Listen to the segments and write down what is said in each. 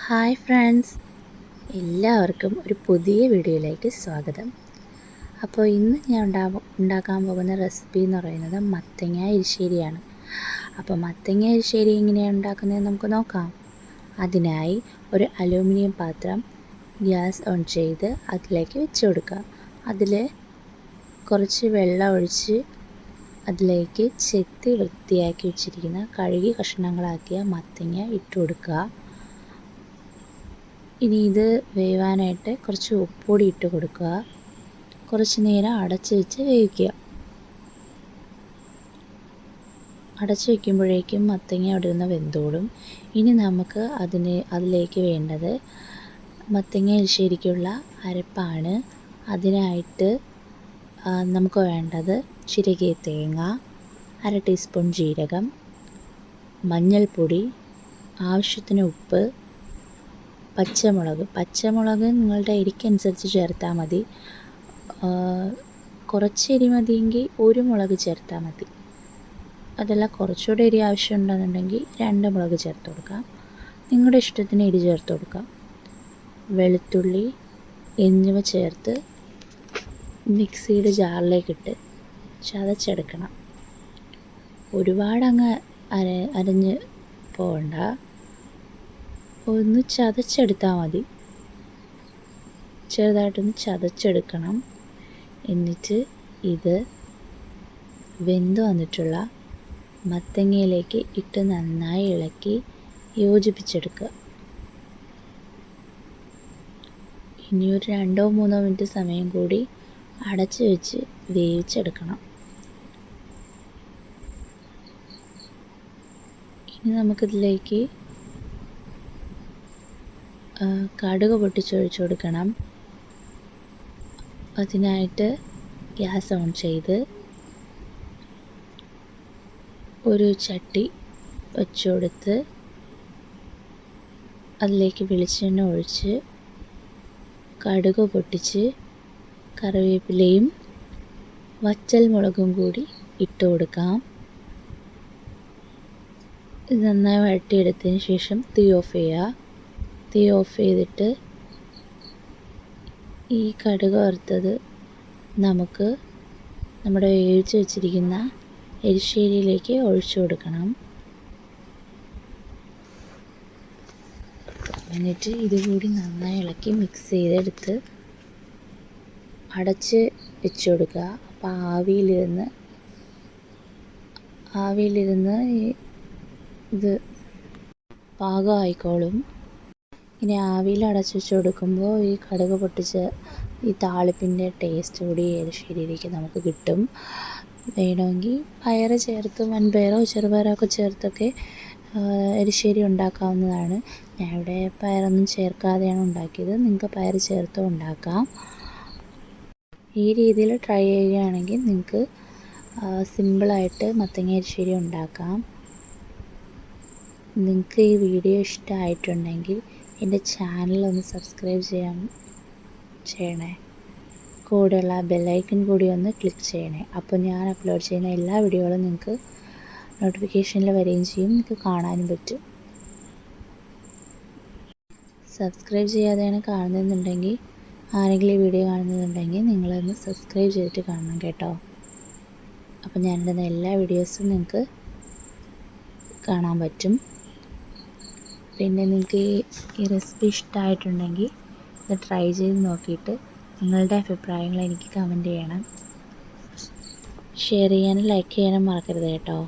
Hi friends, എല്ലാവർക്കും ഒരു പുതിയ വീഡിയോയിലേക്ക് സ്വാഗതം. അപ്പോൾ ഇന്ന് ഞാൻ ഉണ്ടാക്കാൻ പോകുന്ന റെസിപ്പി എന്ന് പറയുന്നത് മത്തങ്ങ എരിശ്ശേരിയാണ്. അപ്പോൾ മത്തങ്ങ എരിശ്ശേരി എങ്ങനെയാണ് ഉണ്ടാക്കുന്നത് നമുക്ക് നോക്കാം. അതിനായി ഒരു അലൂമിനിയം പാത്രം ഗ്യാസ് ഓൺ ചെയ്ത് അതിലേക്ക് വെച്ച് കൊടുക്കുക. അതിൽ കുറച്ച് വെള്ളം ഒഴിച്ച് അതിലേക്ക് ചെത്തി വൃത്തിയാക്കി വെച്ചിരിക്കുന്ന കഴുകി കഷ്ണങ്ങളാക്കിയ മത്തങ്ങ ഇട്ട് കൊടുക്കുക. ഇനി ഇത് വേവാനായിട്ട് കുറച്ച് ഉപ്പുപൊടി ഇട്ട് കൊടുക്കുക. കുറച്ച് നേരം അടച്ച് വെച്ച് വേവിക്കുക. അടച്ച് വയ്ക്കുമ്പോഴേക്കും മത്തങ്ങ അവിടെ നിന്ന് വെന്തോളും. ഇനി നമുക്ക് അതിലേക്ക് വേണ്ടത് മത്തങ്ങ എരിശ്ശേരിക്കുള്ള അരപ്പാണ്. അതിനായിട്ട് നമുക്ക് വേണ്ടത് ചിരകിയ തേങ്ങ, 1/2 ടീസ്പൂൺ ജീരകം, മഞ്ഞൾപ്പൊടി, ആവശ്യത്തിന് ഉപ്പ്, പച്ചമുളക് നിങ്ങളുടെ എരിക്കനുസരിച്ച് ചേർത്താൽ മതി. കുറച്ച് എരി മതിയെങ്കിൽ ഒരു മുളക് ചേർത്താൽ മതി. അതല്ല കുറച്ചുകൂടെ എരി ആവശ്യമുണ്ടെന്നുണ്ടെങ്കിൽ 2 മുളക് ചേർത്ത് കൊടുക്കാം. നിങ്ങളുടെ ഇഷ്ടത്തിന് എരി ചേർത്ത് കൊടുക്കാം. വെളുത്തുള്ളി എന്നിവ ചേർത്ത് മിക്സിയുടെ ജാറിലേക്കിട്ട് ചതച്ചെടുക്കണം. ഒരുപാടങ്ങ് അരഞ്ഞ് പോകണ്ട, ഒന്ന് ചതച്ചെടുത്താൽ മതി. ചെറുതായിട്ടൊന്ന് ചതച്ചെടുക്കണം. എന്നിട്ട് ഇത് വെന്ത് വന്നിട്ടുള്ള മത്തങ്ങയിലേക്ക് ഇട്ട് നന്നായി ഇളക്കി യോജിപ്പിച്ചെടുക്കുക. ഇനി ഒരു 2-3 മിനിറ്റ് സമയം കൂടി അടച്ച് വെച്ച് വേവിച്ചെടുക്കണം. ഇനി നമുക്കിതിലേക്ക് കടുക് പൊട്ടിച്ചൊഴിച്ച് കൊടുക്കണം. അതിനായിട്ട് ഗ്യാസ് ഓൺ ചെയ്ത് ഒരു ചട്ടി വെച്ച് കൊടുത്ത് അതിലേക്ക് വെളിച്ചെണ്ണ ഒഴിച്ച് കടുക് പൊട്ടിച്ച് കറിവേപ്പിലയും വറ്റൽ മുളകും കൂടി ഇട്ട് കൊടുക്കാം. ഇത് നന്നായി വഴറ്റിയെടുത്തതിന് ശേഷം തീ ഓഫ് ചെയ്യുക. തീ ഓഫ് ചെയ്തിട്ട് ഈ കടുക് വറുത്തത് നമുക്ക് നമ്മുടെ വേവിച്ച് വെച്ചിരിക്കുന്ന എരിശ്ശേരിയിലേക്ക് ഒഴിച്ചു കൊടുക്കണം. എന്നിട്ട് ഇതുകൂടി നന്നായി ഇളക്കി മിക്സ് ചെയ്തെടുത്ത് അടച്ച് വെച്ച് കൊടുക്കുക. അപ്പോൾ ആവിയിലിരുന്ന് ഇത് പാകമായിക്കോളും. ഇനി ആവിയിൽ അടച്ച് വെച്ച് കൊടുക്കുമ്പോൾ ഈ കടുക് പൊട്ടിച്ച് ഈ താളിപ്പിൻ്റെ ടേസ്റ്റ് കൂടി എരിശ്ശേരിയിലേക്ക് നമുക്ക് കിട്ടും. വേണമെങ്കിൽ പയർ ചേർത്ത് വൻപയറോ ചെറുപയറോ ഒക്കെ ചേർത്തൊക്കെ എരിശ്ശേരി ഉണ്ടാക്കാവുന്നതാണ്. ഞാൻ ഇവിടെ പയറൊന്നും ചേർക്കാതെയാണ് ഉണ്ടാക്കിയത്. നിങ്ങൾക്ക് പയർ ചേർത്തോ ഉണ്ടാക്കാം. ഈ രീതിയിൽ ട്രൈ ചെയ്യുകയാണെങ്കിൽ നിങ്ങൾക്ക് സിമ്പിളായിട്ട് മത്തങ്ങ എരിശ്ശേരി ഉണ്ടാക്കാം. നിങ്ങൾക്ക് ഈ വീഡിയോ ഇഷ്ടമായിട്ടുണ്ടെങ്കിൽ എൻ്റെ ചാനലൊന്ന് സബ്സ്ക്രൈബ് ചെയ്യണേ. കൂടെയുള്ള ബെല്ലൈക്കൺ കൂടി ഒന്ന് ക്ലിക്ക് ചെയ്യണേ. അപ്പോൾ ഞാൻ അപ്ലോഡ് ചെയ്യുന്ന എല്ലാ വീഡിയോകളും നിങ്ങൾക്ക് നോട്ടിഫിക്കേഷനിൽ വരികയും ചെയ്യും, നിങ്ങൾക്ക് കാണാനും പറ്റും. സബ്സ്ക്രൈബ് ചെയ്യാതെയാണ് കാണുന്നതെന്നുണ്ടെങ്കിൽ, ആരെങ്കിലും ഈ വീഡിയോ കാണുന്നതുണ്ടെങ്കിൽ നിങ്ങളൊന്ന് സബ്സ്ക്രൈബ് ചെയ്തിട്ട് കാണണം കേട്ടോ. അപ്പോൾ ഞാനിടുന്ന എല്ലാ വീഡിയോസും നിങ്ങൾക്ക് കാണാൻ പറ്റും. പിന്നെ നിങ്ങൾക്ക് ഈ റെസിപ്പി ഇഷ്ടമായിട്ടുണ്ടെങ്കിൽ ഇത് ട്രൈ ചെയ്ത് നോക്കിയിട്ട് നിങ്ങളുടെ അഭിപ്രായങ്ങൾ എനിക്ക് കമൻറ്റ് ചെയ്യണം. ഷെയർ ചെയ്യാനും ലൈക്ക് ചെയ്യാനും മറക്കരുത് കേട്ടോ.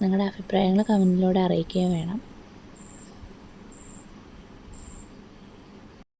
നിങ്ങളുടെ അഭിപ്രായങ്ങൾ കമൻറ്റിലൂടെ അറിയിക്കുകയും വേണം.